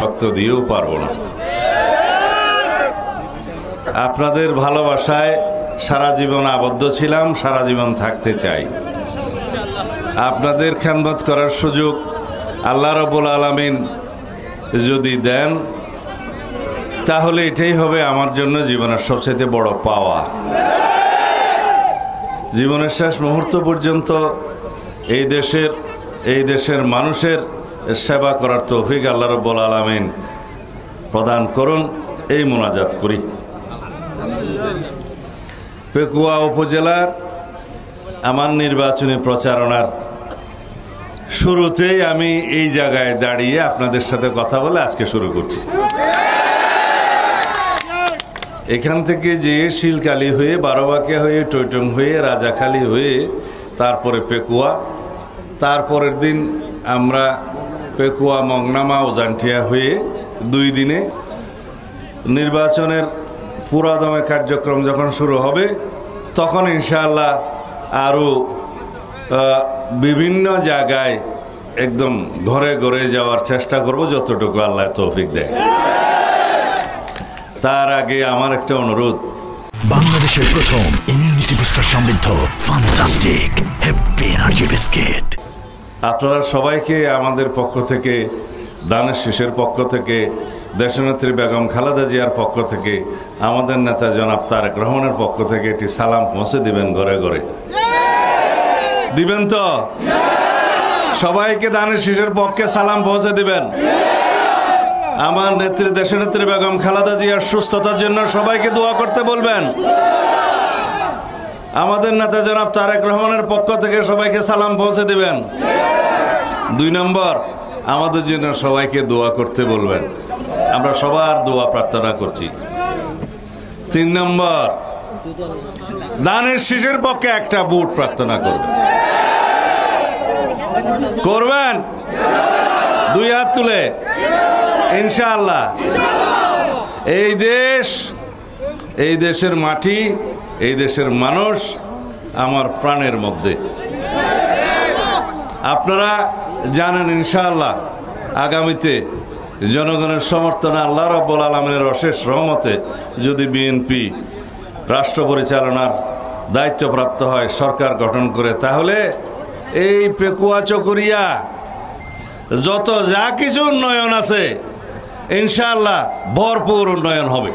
রক্ত দিয়েও পারবো না। আপনাদের ভালোবাসায় সারা জীবন আবদ্ধ ছিলাম, সারা জীবন থাকতে চাই। আপনাদের খেদমত করার সুযোগ আল্লাহ রাব্বুল আলামিন যদি দেন, তাহলে এটাই হবে আমার জন্য জীবনের সবচেয়ে বড় পাওয়া। জীবনের শেষ মুহূর্ত পর্যন্ত এই দেশের মানুষের সেবা করার তৌফিক আল্লাহ রাব্বুল আলামিন প্রদান করুন, এই মোনাজাত করি। পেকুয়া উপজেলার আমার নির্বাচনী প্রচারণার শুরুতেই আমি এই জায়গায় দাঁড়িয়ে আপনাদের সাথে কথা বলে আজকে শুরু করছি। এখান থেকে যে শিলকালি হয়ে, বারোবাকিয়া হয়ে, টৈটং হয়ে, রাজাখালী হয়ে, তারপরে পেকুয়া, তারপরের দিন আমরা পেকুয়া, মংনামা, ওজানটিয়া হয়ে 2 দিনে নির্বাচনের পুরাদমে কার্যক্রম যখন শুরু হবে, তখন ইনশাআল্লাহ আরও বিভিন্ন জায়গায় একদম ঘরে ঘরে যাওয়ার চেষ্টা করব, যতটুকু আল্লাহ তৌফিক দেয়। তার আগে আমার একটা অনুরোধ, বাংলাদেশের প্রথম ইমিউনিটি বুস্টার সমৃদ্ধ ফ্যান্টাস্টিক হ্যাপি এনার্জি বিস্কিট, আপনারা সবাইকে আমাদের পক্ষ থেকে, দানের শীষের পক্ষ থেকে, দেশনেত্রী বেগম খালেদা জিয়ার পক্ষ থেকে, আমাদের নেতা জনাব তারেক রহমানের পক্ষ থেকে এটি সালাম পৌঁছে দিবেন, ঘরে ঘরে দিবেন তো? সবাইকে দানের শীষের পক্ষে সালাম পৌঁছে দিবেন। আমার নেত্রী, দেশনেত্রী বেগম খালেদা জিয়ার সুস্থতার জন্য সবাইকে দোয়া করতে বলবেন। আমাদের নেতা জনাব তারেক রহমানের পক্ষ থেকে সবাইকে সালাম পৌঁছে দিবেন। 2 নম্বর, আমাদের জন্য সবাইকে দোয়া করতে বলবেন, আমরা সবার দোয়া প্রার্থনা করছি। 3 নম্বর, দানের শীষের পক্ষে একটা ভোট প্রার্থনা করবেন। 2 হাত তুলে ইনশাআল্লাহ। এই দেশের মাটি, এই দেশের মানুষ আমার প্রাণের মধ্যে। আপনারা জানেন ইনশাআল্লাহ আগামীতে জনগণের সমর্থনে, আল্লাহ রাব্বুল আলামিনের অশেষ রহমতে যদি বিএনপি রাষ্ট্র পরিচালনার দায়িত্বপ্রাপ্ত হয়, সরকার গঠন করে, তাহলে এই পেকুয়া চকরিয়া যত যা কিছু উন্নয়ন আছে ইনশাআল্লাহ ভরপুর উন্নয়ন হবে।